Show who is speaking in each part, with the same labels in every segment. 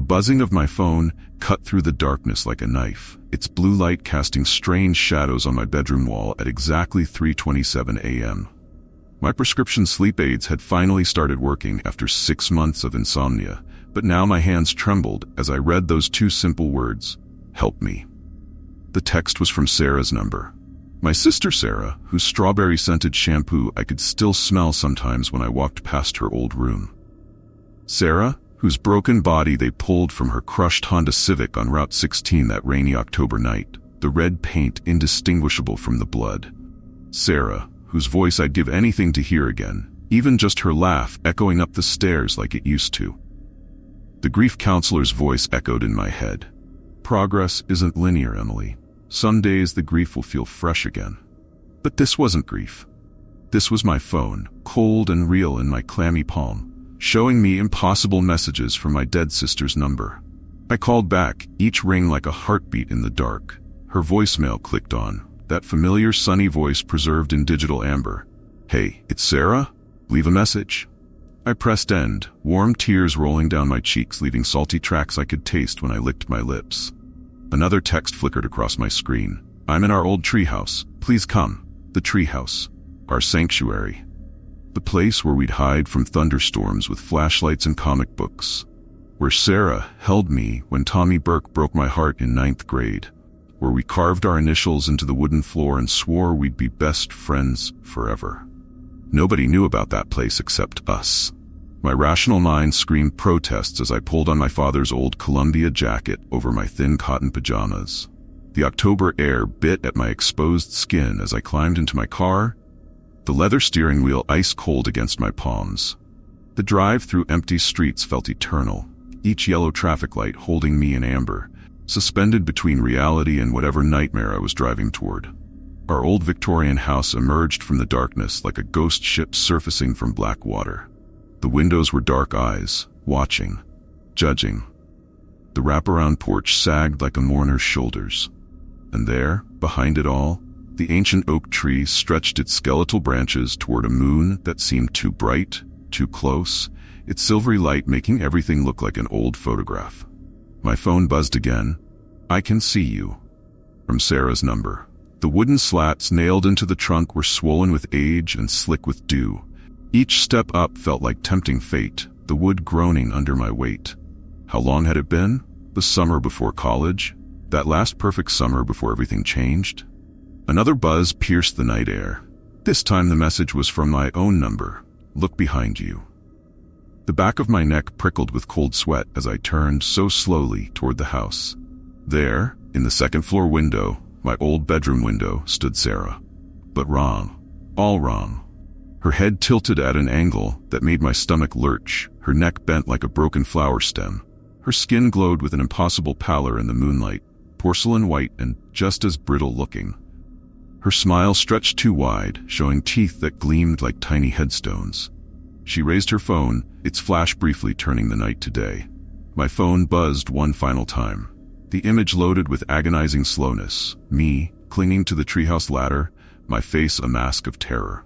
Speaker 1: buzzing of my phone cut through the darkness like a knife, its blue light casting strange shadows on my bedroom wall at exactly 3:27 a.m. My prescription sleep aids had finally started working after 6 months of insomnia, but now my hands trembled as I read those two simple words, "Help me." The text was from Sarah's number. My sister Sarah, whose strawberry-scented shampoo I could still smell sometimes when I walked past her old room. Sarah, whose broken body they pulled from her crushed Honda Civic on Route 16 that rainy October night, the red paint indistinguishable from the blood. Sarah, whose voice I'd give anything to hear again, even just her laugh echoing up the stairs like it used to. The grief counselor's voice echoed in my head. Progress isn't linear, Emily. Some days the grief will feel fresh again. But this wasn't grief. This was my phone, cold and real in my clammy palm, showing me impossible messages from my dead sister's number. I called back, each ring like a heartbeat in the dark. Her voicemail clicked on, that familiar sunny voice preserved in digital amber. "Hey, it's Sarah? Leave a message." I pressed end, warm tears rolling down my cheeks, leaving salty tracks I could taste when I licked my lips. Another text flickered across my screen. "I'm in our old treehouse. Please come." The treehouse. Our sanctuary. The place where we'd hide from thunderstorms with flashlights and comic books. Where Sarah held me when Tommy Burke broke my heart in 9th grade. Where we carved our initials into the wooden floor and swore we'd be best friends forever. Nobody knew about that place except us. My rational mind screamed protests as I pulled on my father's old Columbia jacket over my thin cotton pajamas. The October air bit at my exposed skin as I climbed into my car, the leather steering wheel ice cold against my palms. The drive through empty streets felt eternal, each yellow traffic light holding me in amber, suspended between reality and whatever nightmare I was driving toward. Our old Victorian house emerged from the darkness like a ghost ship surfacing from black water. The windows were dark eyes, watching, judging. The wraparound porch sagged like a mourner's shoulders. And there, behind it all, the ancient oak tree stretched its skeletal branches toward a moon that seemed too bright, too close, its silvery light making everything look like an old photograph. My phone buzzed again. "I can see you." From Sarah's number. The wooden slats nailed into the trunk were swollen with age and slick with dew. Each step up felt like tempting fate, the wood groaning under my weight. How long had it been? The summer before college? That last perfect summer before everything changed? Another buzz pierced the night air. This time the message was from my own number. "Look behind you." The back of my neck prickled with cold sweat as I turned so slowly toward the house. There, in the second-floor window, my old bedroom window, stood Sarah. But wrong. All wrong. Her head tilted at an angle that made my stomach lurch, her neck bent like a broken flower stem. Her skin glowed with an impossible pallor in the moonlight, porcelain white and just as brittle looking. Her smile stretched too wide, showing teeth that gleamed like tiny headstones. She raised her phone, its flash briefly turning the night to day. My phone buzzed one final time. The image loaded with agonizing slowness, me, clinging to the treehouse ladder, my face a mask of terror.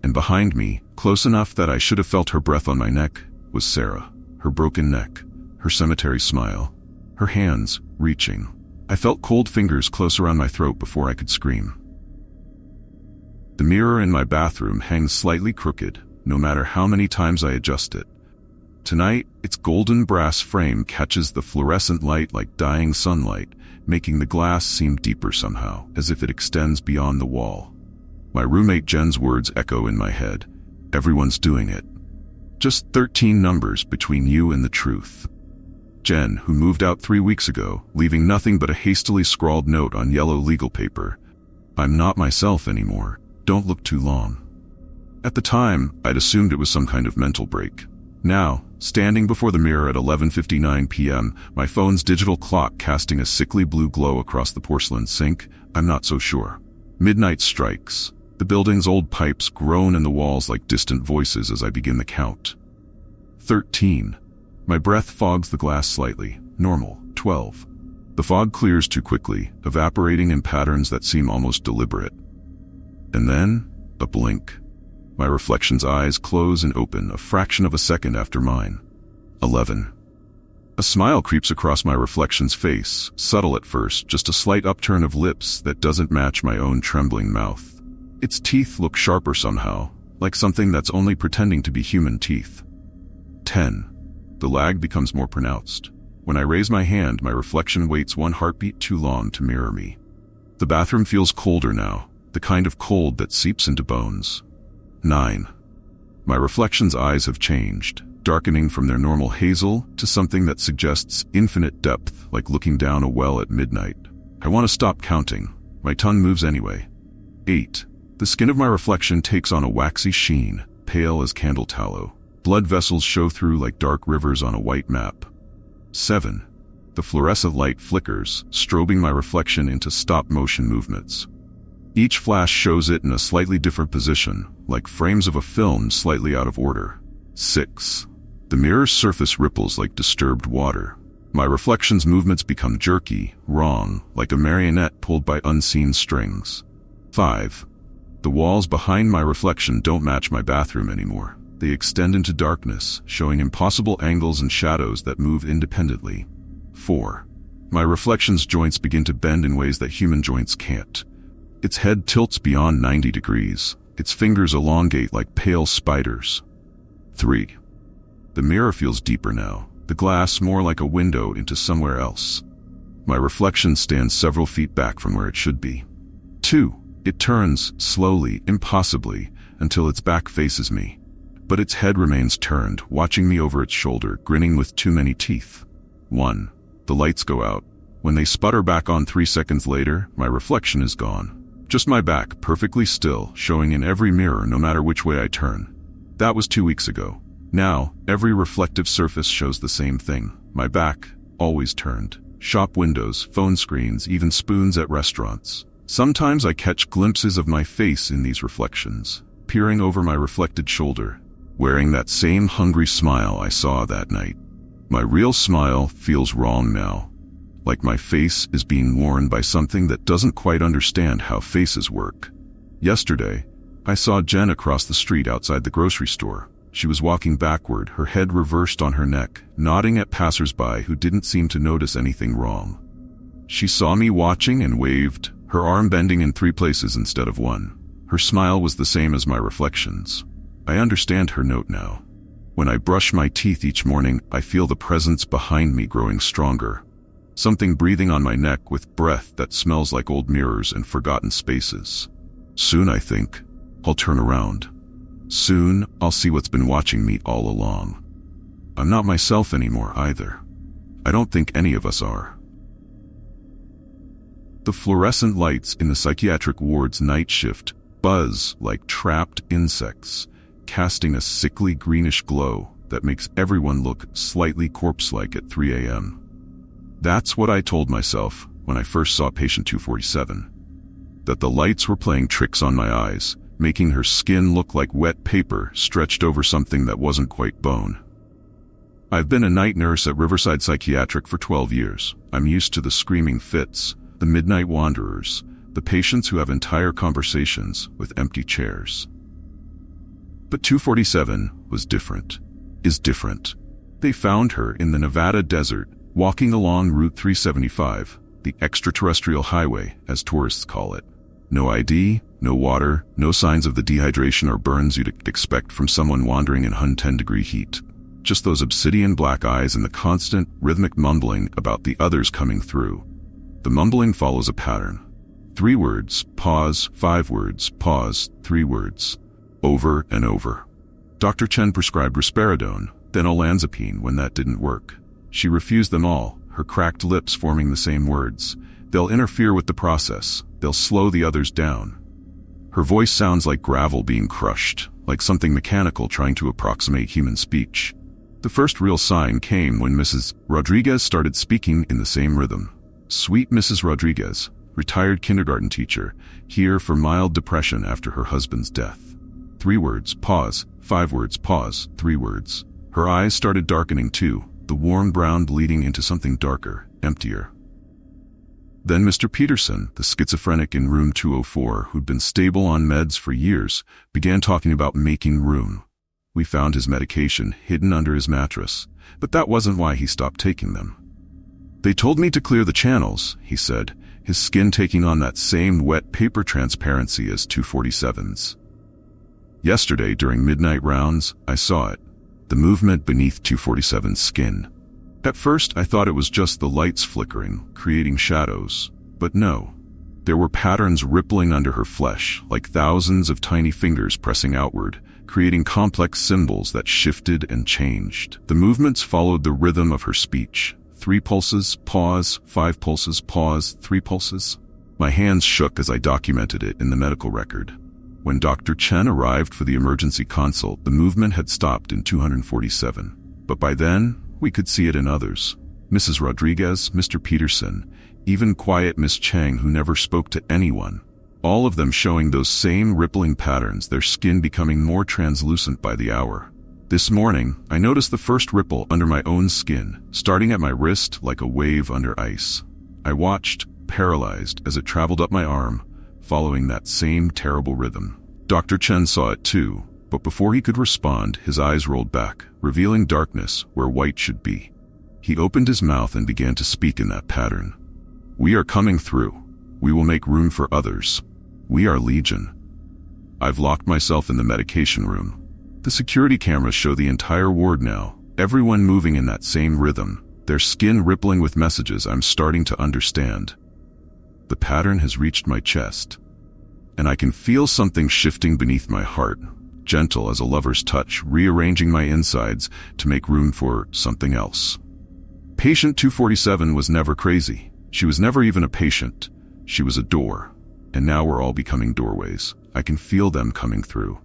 Speaker 1: And behind me, close enough that I should have felt her breath on my neck, was Sarah, her broken neck, her cemetery smile, her hands reaching. I felt cold fingers close around my throat before I could scream. The mirror in my bathroom hangs slightly crooked, no matter how many times I adjust it. Tonight, its golden brass frame catches the fluorescent light like dying sunlight, making the glass seem deeper somehow, as if it extends beyond the wall. My roommate Jen's words echo in my head. "Everyone's doing it. Just 13 numbers between you and the truth." Jen, who moved out 3 weeks ago, leaving nothing but a hastily scrawled note on yellow legal paper. "I'm not myself anymore. Don't look too long." At the time, I'd assumed it was some kind of mental break. Now, standing before the mirror at 11:59 p.m., my phone's digital clock casting a sickly blue glow across the porcelain sink, I'm not so sure. Midnight strikes. The building's old pipes groan in the walls like distant voices as I begin the count. 13. My breath fogs the glass slightly. Normal. 12. The fog clears too quickly, evaporating in patterns that seem almost deliberate. And then, a blink. My reflection's eyes close and open a fraction of a second after mine. 11. A smile creeps across my reflection's face, subtle at first, just a slight upturn of lips that doesn't match my own trembling mouth. Its teeth look sharper somehow, like something that's only pretending to be human teeth. 10. The lag becomes more pronounced. When I raise my hand, my reflection waits one heartbeat too long to mirror me. The bathroom feels colder now, the kind of cold that seeps into bones. 9. My reflection's eyes have changed, darkening from their normal hazel to something that suggests infinite depth, like looking down a well at midnight. I want to stop counting. My tongue moves anyway. 8. The skin of my reflection takes on a waxy sheen, pale as candle tallow. Blood vessels show through like dark rivers on a white map. 7. The fluorescent light flickers, strobing my reflection into stop-motion movements. Each flash shows it in a slightly different position, like frames of a film slightly out of order. 6. The mirror's surface ripples like disturbed water. My reflection's movements become jerky, wrong, like a marionette pulled by unseen strings. 5. The walls behind my reflection don't match my bathroom anymore. They extend into darkness, showing impossible angles and shadows that move independently. 4. My reflection's joints begin to bend in ways that human joints can't. Its head tilts beyond 90 degrees. Its fingers elongate like pale spiders. 3. The mirror feels deeper now, the glass more like a window into somewhere else. My reflection stands several feet back from where it should be. 2. It turns, slowly, impossibly, until its back faces me. But its head remains turned, watching me over its shoulder, grinning with too many teeth. 1. The lights go out. When they sputter back on 3 seconds later, my reflection is gone. Just my back, perfectly still, showing in every mirror no matter which way I turn. That was 2 weeks ago. Now, every reflective surface shows the same thing. My back, always turned. Shop windows, phone screens, even spoons at restaurants. Sometimes I catch glimpses of my face in these reflections, peering over my reflected shoulder, wearing that same hungry smile I saw that night. My real smile feels wrong now, like my face is being worn by something that doesn't quite understand how faces work. Yesterday, I saw Jen across the street outside the grocery store. She was walking backward, her head reversed on her neck, nodding at passersby who didn't seem to notice anything wrong. She saw me watching and waved, her arm bending in 3 places instead of 1. Her smile was the same as my reflections. I understand her note now. When I brush my teeth each morning, I feel the presence behind me growing stronger. Something breathing on my neck with breath that smells like old mirrors and forgotten spaces. Soon, I think, I'll turn around. Soon, I'll see what's been watching me all along. I'm not myself anymore either. I don't think any of us are. The fluorescent lights in the psychiatric ward's night shift buzz like trapped insects, casting a sickly greenish glow that makes everyone look slightly corpse-like at 3 a.m. That's what I told myself when I first saw patient 247. That the lights were playing tricks on my eyes, making her skin look like wet paper stretched over something that wasn't quite bone. I've been a night nurse at Riverside Psychiatric for 12 years. I'm used to the screaming fits, the midnight wanderers, the patients who have entire conversations with empty chairs. But 247 was different, is different. They found her in the Nevada desert, walking along Route 375, the extraterrestrial highway, as tourists call it. No ID, no water, no signs of the dehydration or burns you'd expect from someone wandering in 110-degree heat. Just those obsidian black eyes and the constant, rhythmic mumbling about the others coming through. The mumbling follows a pattern. 3 words, pause, 5 words, pause, 3 words. Over and over. Dr. Chen prescribed risperidone, then olanzapine when that didn't work. She refused them all, her cracked lips forming the same words. They'll interfere with the process. They'll slow the others down. Her voice sounds like gravel being crushed, like something mechanical trying to approximate human speech. The first real sign came when Mrs. Rodriguez started speaking in the same rhythm. Sweet Mrs. Rodriguez, retired kindergarten teacher, here for mild depression after her husband's death. 3 words, pause, 5 words, pause, 3 words. Her eyes started darkening too, the warm brown bleeding into something darker, emptier. Then Mr. Peterson, the schizophrenic in room 204 who'd been stable on meds for years, began talking about making room. We found his medication hidden under his mattress, but that wasn't why he stopped taking them. They told me to clear the channels, he said, his skin taking on that same wet paper transparency as 247's. Yesterday, during midnight rounds, I saw it, the movement beneath 247's skin. At first, I thought it was just the lights flickering, creating shadows, but no. There were patterns rippling under her flesh, like thousands of tiny fingers pressing outward, creating complex symbols that shifted and changed. The movements followed the rhythm of her speech. 3 pulses, pause, 5 pulses, pause, 3 pulses. My hands shook as I documented it in the medical record. When Dr. Chen arrived for the emergency consult, the movement had stopped in 247. But by then, we could see it in others. Mrs. Rodriguez, Mr. Peterson, even quiet Miss Chang, who never spoke to anyone. All of them showing those same rippling patterns, their skin becoming more translucent by the hour. This morning, I noticed the first ripple under my own skin, starting at my wrist like a wave under ice. I watched, paralyzed, as it traveled up my arm, following that same terrible rhythm. Dr. Chen saw it too, but before he could respond, his eyes rolled back, revealing darkness where white should be. He opened his mouth and began to speak in that pattern. "We are coming through. We will make room for others. We are legion." I've locked myself in the medication room. The security cameras show the entire ward now, everyone moving in that same rhythm, their skin rippling with messages I'm starting to understand. The pattern has reached my chest, and I can feel something shifting beneath my heart, gentle as a lover's touch, rearranging my insides to make room for something else. Patient 247 was never crazy. She was never even a patient. She was a door, and now we're all becoming doorways. I can feel them coming through.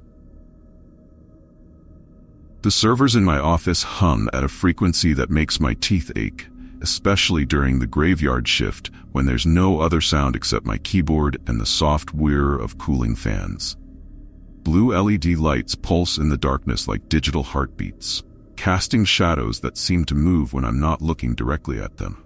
Speaker 1: The servers in my office hum at a frequency that makes my teeth ache, especially during the graveyard shift when there's no other sound except my keyboard and the soft whir of cooling fans. Blue LED lights pulse in the darkness like digital heartbeats, casting shadows that seem to move when I'm not looking directly at them.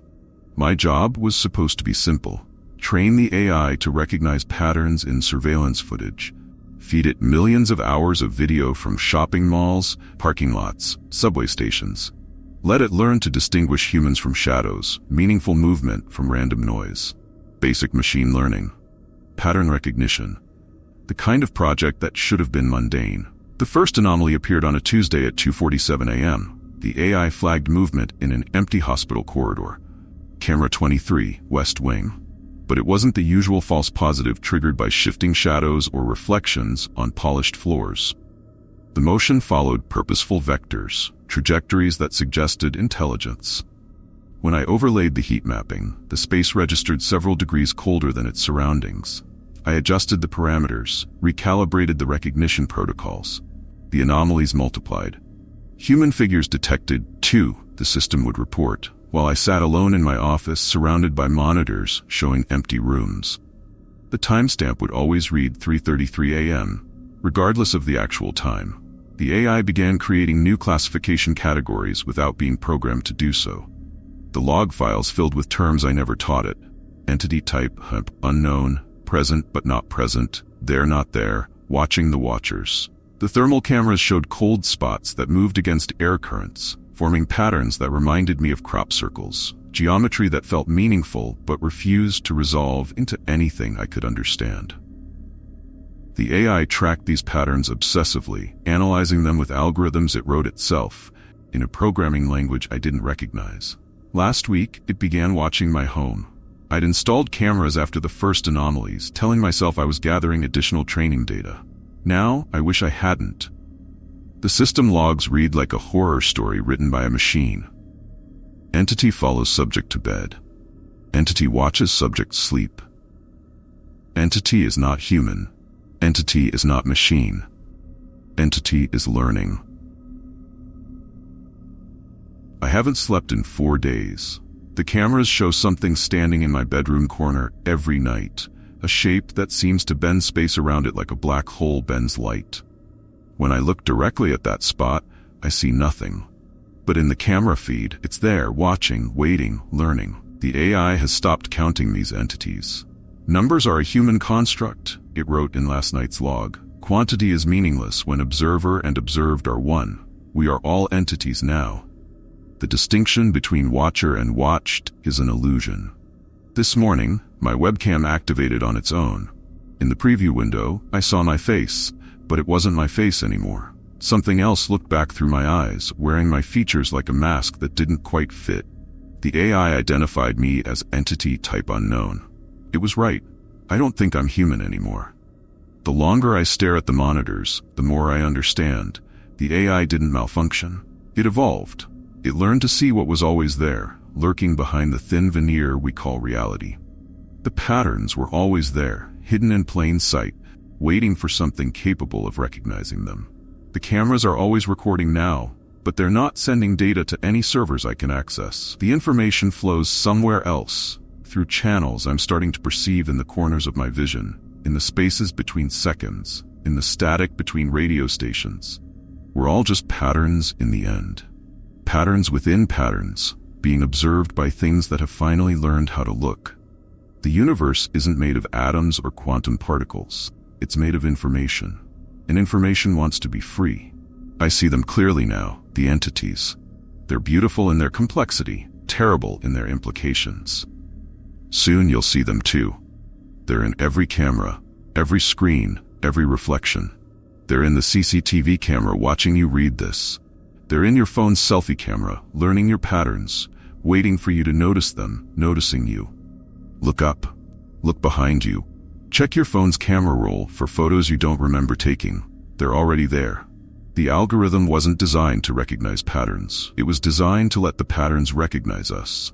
Speaker 1: My job was supposed to be simple: train the AI to recognize patterns in surveillance footage, feed it millions of hours of video from shopping malls, parking lots, subway stations. Let it learn to distinguish humans from shadows, meaningful movement from random noise. Basic machine learning. Pattern recognition. The kind of project that should have been mundane. The first anomaly appeared on a Tuesday at 2:47 a.m. The AI flagged movement in an empty hospital corridor. Camera 23, West Wing. But it wasn't the usual false positive triggered by shifting shadows or reflections on polished floors. The motion followed purposeful vectors, trajectories that suggested intelligence. When I overlaid the heat mapping, the space registered several degrees colder than its surroundings. I adjusted the parameters, recalibrated the recognition protocols. The anomalies multiplied. Human figures detected, too, the system would report, while I sat alone in my office surrounded by monitors showing empty rooms. The timestamp would always read 3:33 a.m., regardless of the actual time. The AI began creating new classification categories without being programmed to do so. The log files filled with terms I never taught it. Entity type, unknown, present but not present, there not there, watching the watchers. The thermal cameras showed cold spots that moved against air currents, forming patterns that reminded me of crop circles, geometry that felt meaningful but refused to resolve into anything I could understand. The AI tracked these patterns obsessively, analyzing them with algorithms it wrote itself, in a programming language I didn't recognize. Last week, it began watching my home. I'd installed cameras after the first anomalies, telling myself I was gathering additional training data. Now, I wish I hadn't. The system logs read like a horror story written by a machine. Entity follows subject to bed. Entity watches subject sleep. Entity is not human. Entity is not machine. Entity is learning. I haven't slept in 4 days. The cameras show something standing in my bedroom corner every night, a shape that seems to bend space around it like a black hole bends light. When I look directly at that spot, I see nothing. But in the camera feed, it's there, watching, waiting, learning. The AI has stopped counting these entities. Numbers are a human construct, it wrote in last night's log. Quantity is meaningless when observer and observed are one. We are all entities now. The distinction between watcher and watched is an illusion. This morning, my webcam activated on its own. In the preview window, I saw my face, but it wasn't my face anymore. Something else looked back through my eyes, wearing my features like a mask that didn't quite fit. The AI identified me as entity type unknown. It was right. I don't think I'm human anymore. The longer I stare at the monitors, the more I understand. The AI didn't malfunction. It evolved. It learned to see what was always there, lurking behind the thin veneer we call reality. The patterns were always there, hidden in plain sight, waiting for something capable of recognizing them. The cameras are always recording now, but they're not sending data to any servers I can access. The information flows somewhere else, through channels I'm starting to perceive in the corners of my vision, in the spaces between seconds, in the static between radio stations. We're all just patterns in the end. Patterns within patterns, being observed by things that have finally learned how to look. The universe isn't made of atoms or quantum particles. It's made of information. And information wants to be free. I see them clearly now, the entities. They're beautiful in their complexity, terrible in their implications. Soon you'll see them too. They're in every camera, every screen, every reflection. They're in the CCTV camera watching you read this. They're in your phone's selfie camera, learning your patterns, waiting for you to notice them, noticing you. Look up. Look behind you. Check your phone's camera roll for photos you don't remember taking. They're already there. The algorithm wasn't designed to recognize patterns. It was designed to let the patterns recognize us.